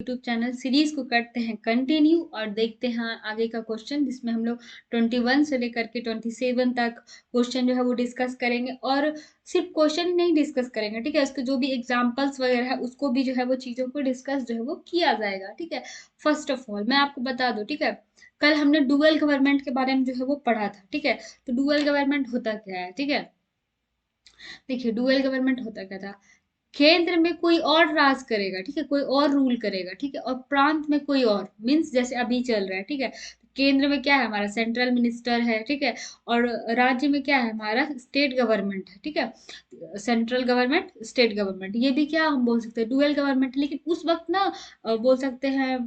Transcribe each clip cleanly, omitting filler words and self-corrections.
YouTube channel series को करते हैं कंटिन्यू और देखते हैं आगे का क्वेश्चन, जिसमें हम लोग 21 से लेकर के 27 तक क्वेश्चन जो है वो डिस्कस करेंगे। और सिर्फ क्वेश्चन ही नहीं डिस्कस करेंगे, ठीक है, उसके जो भी एग्जाम्पल्स वगैरह है उसको भी जो है वो चीज़ों को डिस्कस जो है वो किया जाएगा, ठीक है। फर्स्ट ऑफ ऑल मैं आपको बता दूं, ठीक है, कल हमने डुअल गवर्नमेंट के बारे में जो है वो पढ़ा था, ठीक है। तो डुअल गवर्नमेंट होता क्या है, ठीक है। देखिए डुअल गवर्नमेंट होता क्या था, केंद्र में कोई और राज करेगा, ठीक है, कोई और रूल करेगा, ठीक है, और प्रांत में कोई और, मीन्स जैसे अभी चल रहा है, ठीक है। केंद्र में क्या है, हमारा सेंट्रल मिनिस्टर है, ठीक है। और राज्य में क्या है, हमारा स्टेट गवर्नमेंट है, ठीक है। सेंट्रल गवर्नमेंट, स्टेट गवर्नमेंट, ये भी क्या हम बोल सकते हैं डुअल गवर्नमेंट। लेकिन उस वक्त ना बोल सकते हैं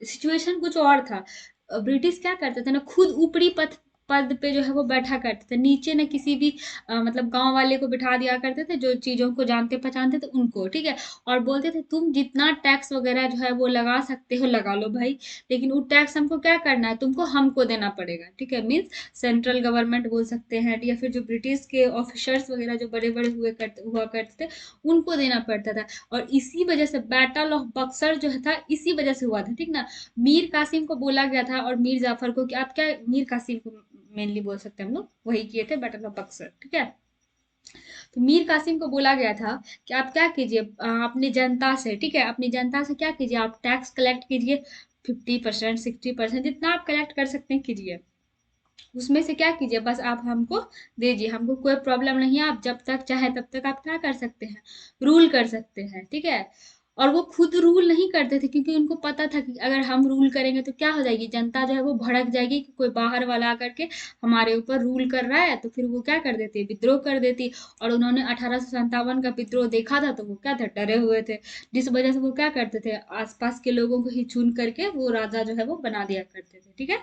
सिचुएशन कुछ और था। ब्रिटिश क्या करते थे ना, खुद ऊपरी पद पद पे जो है वो बैठा करते थे, नीचे ना किसी भी मतलब गांव वाले को बिठा दिया करते थे, जो चीजों को जानते पहचानते थे उनको, ठीक है। और बोलते थे तुम जितना टैक्स वगैरह जो है वो लगा सकते हो लगा लो भाई, लेकिन वो टैक्स हमको क्या करना है, तुमको हमको देना पड़ेगा, ठीक है। मीन्स सेंट्रल गवर्नमेंट बोल सकते हैं, या फिर जो ब्रिटिश के ऑफिसर्स वगैरह जो बड़े बड़े हुआ करते थे उनको देना पड़ता था। और इसी वजह से बैटल ऑफ बक्सर जो था इसी वजह से हुआ था, ठीक ना। मीर कासिम को बोला गया था और मीर जाफर को, कि आप क्या, मीर कासिम को मेनली बोल सकते हैं हम लोग, वही किए थे बैटल ऑफ बक्सर, ठीक है। तो मीर कासिम को बोला गया था कि आप क्या कीजिए, अपनी जनता से, ठीक है, अपनी जनता से क्या कीजिए, आप टैक्स कलेक्ट कीजिए, 50%, 60%, जितना आप कलेक्ट कर सकते हैं कीजिए। उसमें से क्या कीजिए, बस आप हमको दीजिए, हमको कोई प्रॉब्लम नहीं है, आप जब तक चाहे तब तक आप क्या कर सकते हैं, रूल कर सकते हैं, ठीक है। और वो खुद रूल नहीं करते थे, क्योंकि उनको पता था कि अगर हम रूल करेंगे तो क्या हो जाएगी, जनता जो है वो भड़क जाएगी कि कोई बाहर वाला आकर के हमारे ऊपर रूल कर रहा है, तो फिर वो क्या कर देती, विद्रोह कर देती। और उन्होंने 1857 का विद्रोह देखा था, तो वो क्या था, डरे हुए थे, जिस वजह से वो क्या करते थे, आसपास के लोगों को ही चुन करके वो राजा जो है वो बना दिया करते थे, ठीक है।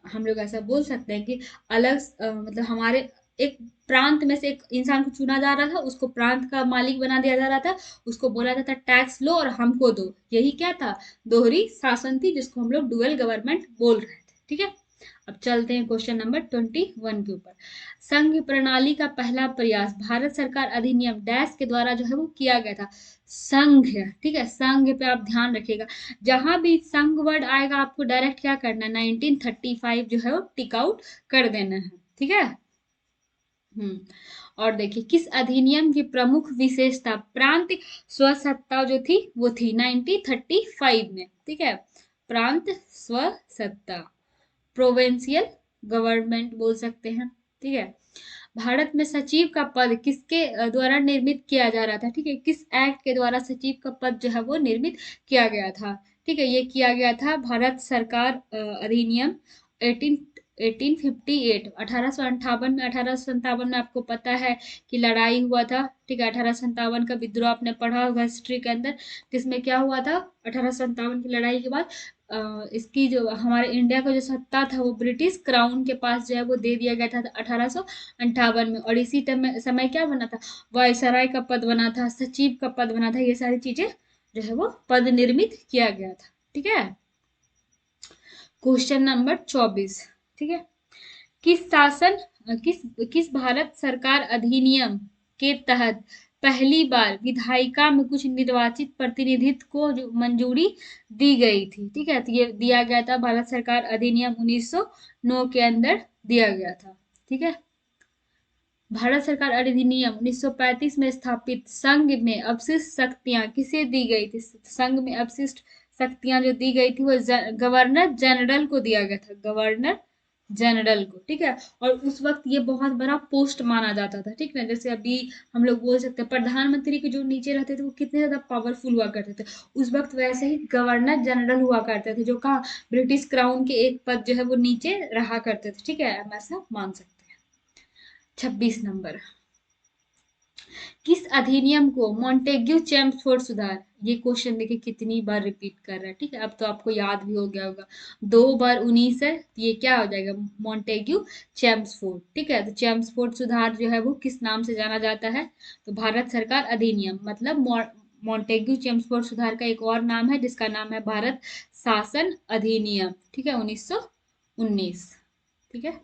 हम लोग ऐसा बोल सकते हैं कि अलग मतलब हमारे एक प्रांत में से एक इंसान को चुना जा रहा था, उसको प्रांत का मालिक बना दिया जा रहा था, उसको बोला जाता टैक्स लो और हमको दो, यही क्या था, दोहरी शासन थी, जिसको हम लोग डुअल गवर्नमेंट बोल रहे थे, ठीक है। अब चलते हैं क्वेश्चन नंबर 21 के ऊपर। संघ प्रणाली का पहला प्रयास भारत सरकार अधिनियम डैश के द्वारा जो है वो किया गया था। संघ, ठीक है, संघ पे आप ध्यान रखिएगा, जहां भी संघ वर्ड आएगा आपको डायरेक्ट क्या करना है, 1935 जो है वो टिक आउट कर देना है, ठीक है। और देखिए किस अधिनियम की प्रमुख विशेषता प्रांत स्वसत्ता जो थी वो थी 1935 में, ठीक है। प्रांत स्वसत्ता, प्रोविंशियल गवर्नमेंट बोल सकते हैं, ठीक है। भारत में सचिव का पद किसके द्वारा निर्मित किया जा रहा था, ठीक है, किस एक्ट के द्वारा सचिव का पद जो है वो निर्मित किया गया था, ठीक है। ये किया गया था भारत सरकार अधिनियम 1858, 1858 में, 1857 में आपको पता है कि लड़ाई हुआ था, ठीक है। 1857 का विद्रोह आपने पढ़ा होगा हिस्ट्री के अंदर, जिसमें क्या हुआ था, 1857 की लड़ाई के बाद इसकी जो हमारे इंडिया का जो सत्ता था वो ब्रिटिश क्राउन के पास जो है वो दे दिया गया था 1858 में। और इसी समय क्या बना था, वायसराय का पद बना था, सचिव का पद बना था, ये सारी चीजें जो है वो पद निर्मित किया गया था, ठीक है। क्वेश्चन नंबर 24, ठीक है। किस शासन किस किस भारत सरकार अधिनियम के तहत पहली बार विधायिका में कुछ निर्वाचित प्रतिनिधित्व को जो मंजूरी दी गई थी, ठीक है। तो ये दिया गया था भारत सरकार अधिनियम 1909 के अंदर दिया गया था, ठीक है। भारत सरकार अधिनियम 1935 में स्थापित संघ में अपशिष्ट शक्तियां किसे दी गई थी, संघ में अपशिष्ट शक्तियां जो दी गई थी वो गवर्नर जनरल को दिया गया था, गवर्नर जनरल को, ठीक है। और उस वक्त ये बहुत बड़ा पोस्ट माना जाता था, ठीक है। जैसे अभी हम लोग बोल सकते हैं प्रधानमंत्री के जो नीचे रहते थे वो कितने ज्यादा पावरफुल हुआ करते थे, उस वक्त वैसे ही गवर्नर जनरल हुआ करते थे, जो कहा ब्रिटिश क्राउन के एक पद जो है वो नीचे रहा करते थे, ठीक है, हम ऐसा मान सकते हैं। 26 नंबर, किस अधिनियम को मॉन्टेग्यू चेम्सफोर्ड सुधार, ये क्वेश्चन देखिए कितनी बार रिपीट कर रहा है, ठीक है। अब तो आपको याद भी हो गया होगा, 2 बार 19 है, तो ये क्या हो जाएगा, मॉन्टेग्यू चेम्सफोर्ड, ठीक है। तो चेम्सफोर्ड सुधार जो है वो किस नाम से जाना जाता है, तो भारत सरकार अधिनियम, मतलब मॉन्टेग्यू चेम्सफोर्ड सुधार का एक और नाम है जिसका नाम है भारत शासन अधिनियम, ठीक है, 1919, ठीक है।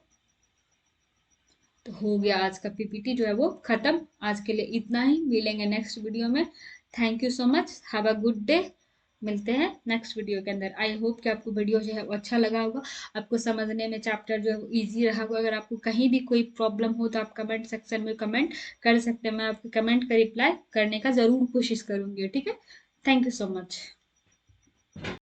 तो हो गया आज का पीपीटी जो है वो खत्म, आज के लिए इतना ही, मिलेंगे नेक्स्ट वीडियो में। Thank you so much, have a good day, मिलते हैं नेक्स्ट वीडियो के अंदर। आई होप कि आपको वीडियो जो है वो अच्छा लगा होगा, आपको समझने में चैप्टर जो है वो ईजी रहा होगा। अगर आपको कहीं भी कोई प्रॉब्लम हो तो आप कमेंट सेक्शन में कमेंट कर सकते हैं, मैं आपके कमेंट का रिप्लाई करने का ज़रूर कोशिश करूँगी। ठीक है, थैंक यू सो मच।